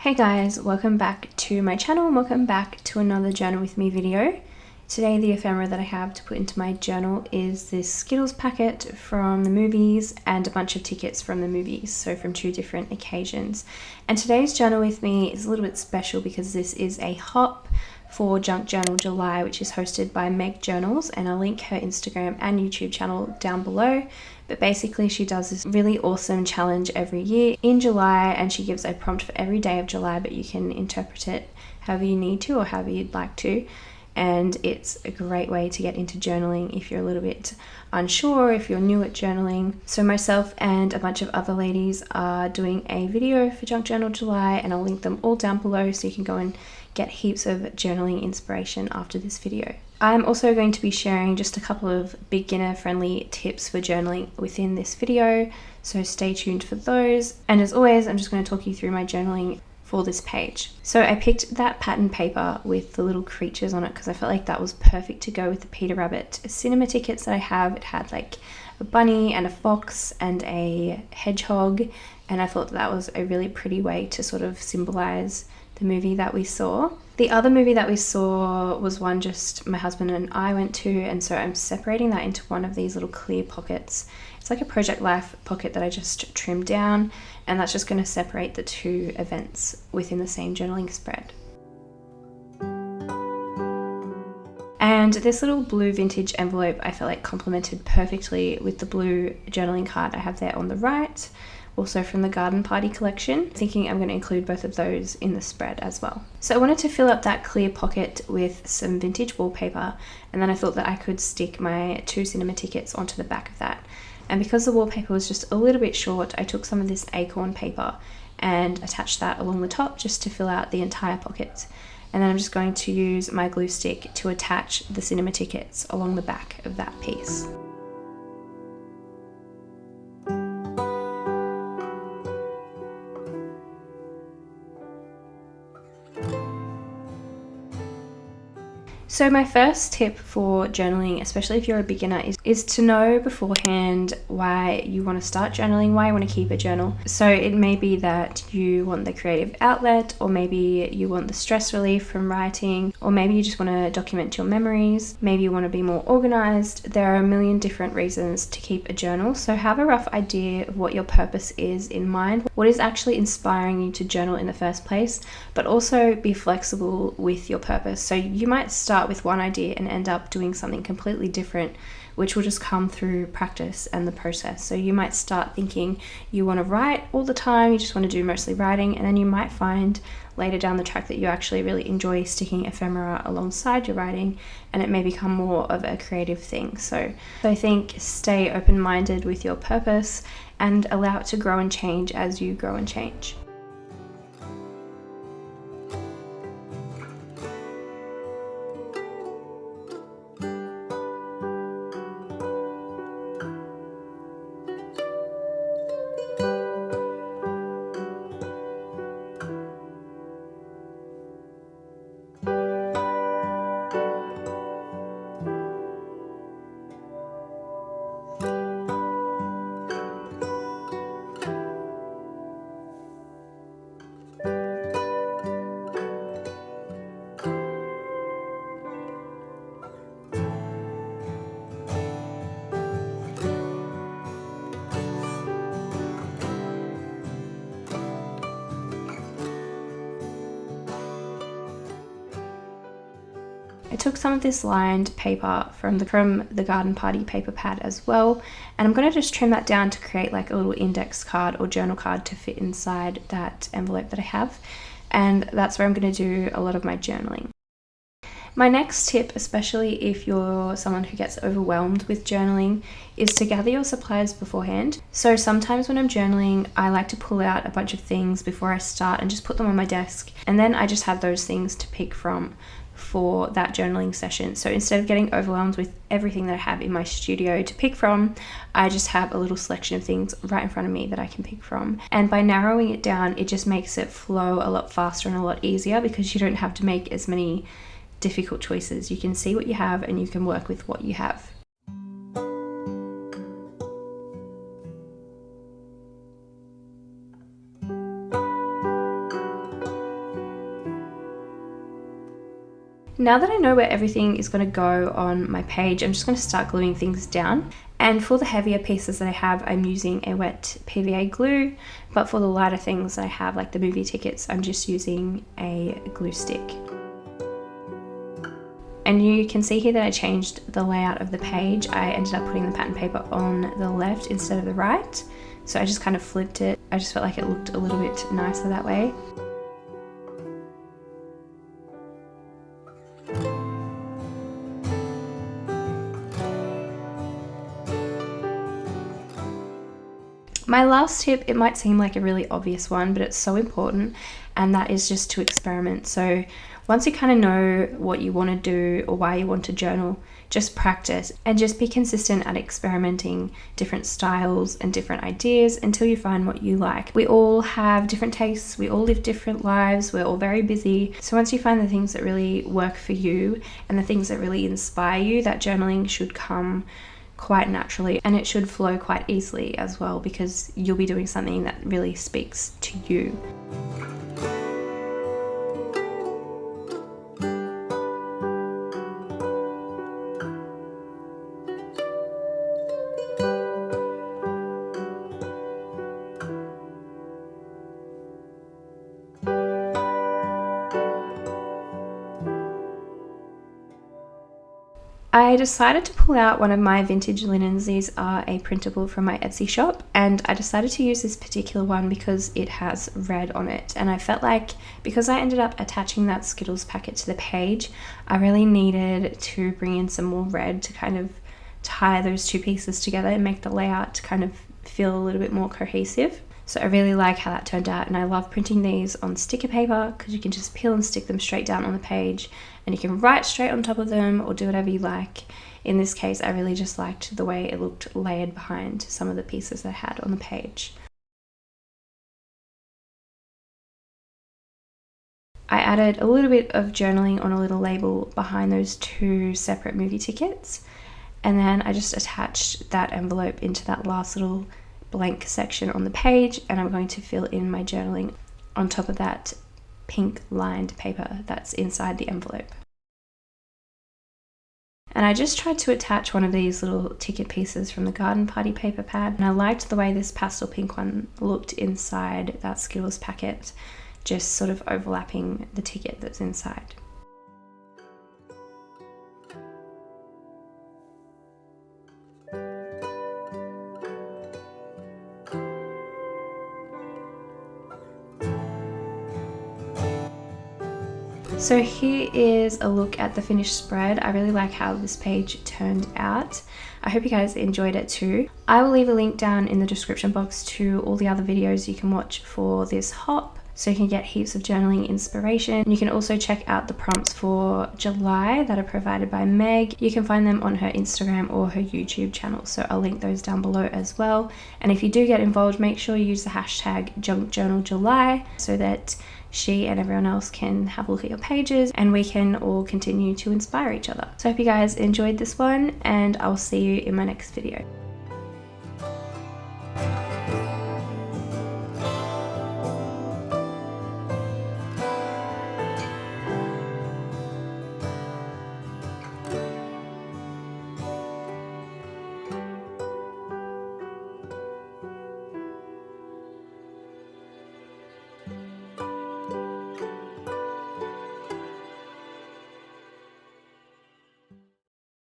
Hey guys, welcome back to my channel and welcome back to another journal with me video. Today the ephemera that I have to put into my journal is this Skittles packet from the movies and a bunch of tickets from the movies, so from two different occasions. And today's journal with me is a little bit special because this is a hop for Junk Journal July, which is hosted by Meg Journals, and I'll link her Instagram and YouTube channel down below. But basically she does this really awesome challenge every year in July, and she gives a prompt for every day of July, but you can interpret it however you need to or however you'd like to. And it's a great way to get into journaling if you're a little bit unsure, if you're new at journaling. So myself and a bunch of other ladies are doing a video for Junk Journal July, and I'll link them all down below so you can go and get heaps of journaling inspiration after this video. I'm also going to be sharing just a couple of beginner friendly tips for journaling within this video, so stay tuned for those. And as always, I'm just going to talk you through my journaling for this page. So I picked that pattern paper with the little creatures on it because I felt like that was perfect to go with the Peter Rabbit cinema tickets that I have. It had like a bunny and a fox and a hedgehog, and I thought that was a really pretty way to sort of symbolize the movie that we saw. The other movie that we saw was one just my husband and I went to, and so I'm separating that into one of these little clear pockets. It's like a Project Life pocket that I just trimmed down, and that's just going to separate the two events within the same journaling spread. And this little blue vintage envelope I felt like complemented perfectly with the blue journaling card I have there on the right, also from the Garden Party collection. Thinking I'm going to include both of those in the spread as well. So I wanted to fill up that clear pocket with some vintage wallpaper, and then I thought that I could stick my two cinema tickets onto the back of that. And because the wallpaper was just a little bit short, I took some of this acorn paper and attached that along the top just to fill out the entire pocket. And then I'm just going to use my glue stick to attach the cinema tickets along the back of that piece. So my first tip for journaling, especially if you're a beginner, is to know beforehand why you want to start journaling, why you want to keep a journal. So it may be that you want the creative outlet, or maybe you want the stress relief from writing, or maybe you just want to document your memories, maybe you want to be more organized. There are a million different reasons to keep a journal, so have a rough idea of what your purpose is in mind, what is actually inspiring you to journal in the first place, but also be flexible with your purpose. So you might start with one idea and end up doing something completely different, which will just come through practice and the process. So you might start thinking you want to write all the time, you just want to do mostly writing, and then you might find later down the track that you actually really enjoy sticking ephemera alongside your writing, and it may become more of a creative thing. So I think stay open-minded with your purpose and allow it to grow and change as you grow and change. I took some of this lined paper from the Garden Party paper pad as well, and I'm going to just trim that down to create like a little index card or journal card to fit inside that envelope that I have, and that's where I'm going to do a lot of my journaling. My next tip, especially if you're someone who gets overwhelmed with journaling, is to gather your supplies beforehand. So sometimes when I'm journaling, I like to pull out a bunch of things before I start and just put them on my desk, and then I just have those things to pick from for that journaling session. So instead of getting overwhelmed with everything that I have in my studio to pick from, I just have a little selection of things right in front of me that I can pick from. And by narrowing it down, it just makes it flow a lot faster and a lot easier because you don't have to make as many difficult choices. You can see what you have and you can work with what you have. Now that I know where everything is going to go on my page, I'm just going to start gluing things down. And for the heavier pieces that I have, I'm using a wet PVA glue, but for the lighter things that I have, like the movie tickets, I'm just using a glue stick. And you can see here that I changed the layout of the page. I ended up putting the pattern paper on the left instead of the right. So I just kind of flipped it. I just felt like it looked a little bit nicer that way. My last tip, it might seem like a really obvious one, but it's so important, and that is just to experiment. So once you kind of know what you want to do or why you want to journal, just practice and just be consistent at experimenting different styles and different ideas until you find what you like. We all have different tastes, we all live different lives, we're all very busy. So once you find the things that really work for you and the things that really inspire you, that journaling should come quite naturally, and it should flow quite easily as well, because you'll be doing something that really speaks to you. I decided to pull out one of my vintage linens. These are a printable from my Etsy shop, and I decided to use this particular one because it has red on it, and I felt like because I ended up attaching that Skittles packet to the page, I really needed to bring in some more red to kind of tie those two pieces together and make the layout kind of feel a little bit more cohesive. So I really like how that turned out, and I love printing these on sticker paper because you can just peel and stick them straight down on the page, and you can write straight on top of them or do whatever you like. In this case, I really just liked the way it looked layered behind some of the pieces that I had on the page. I added a little bit of journaling on a little label behind those two separate movie tickets, and then I just attached that envelope into that last little blank section on the page, and I'm going to fill in my journaling on top of that pink lined paper that's inside the envelope. And I just tried to attach one of these little ticket pieces from the garden party paper pad, and I liked the way this pastel pink one looked inside that Skittles packet, just sort of overlapping the ticket that's inside. So here is a look at the finished spread. I really like how this page turned out. I hope you guys enjoyed it too. I will leave a link down in the description box to all the other videos you can watch for this hop, so you can get heaps of journaling inspiration. You can also check out the prompts for July that are provided by Meg. You can find them on her Instagram or her YouTube channel, so I'll link those down below as well. And if you do get involved, make sure you use the hashtag JunkJournalJuly so that she and everyone else can have a look at your pages and we can all continue to inspire each other. So I hope you guys enjoyed this one, and I'll see you in my next video.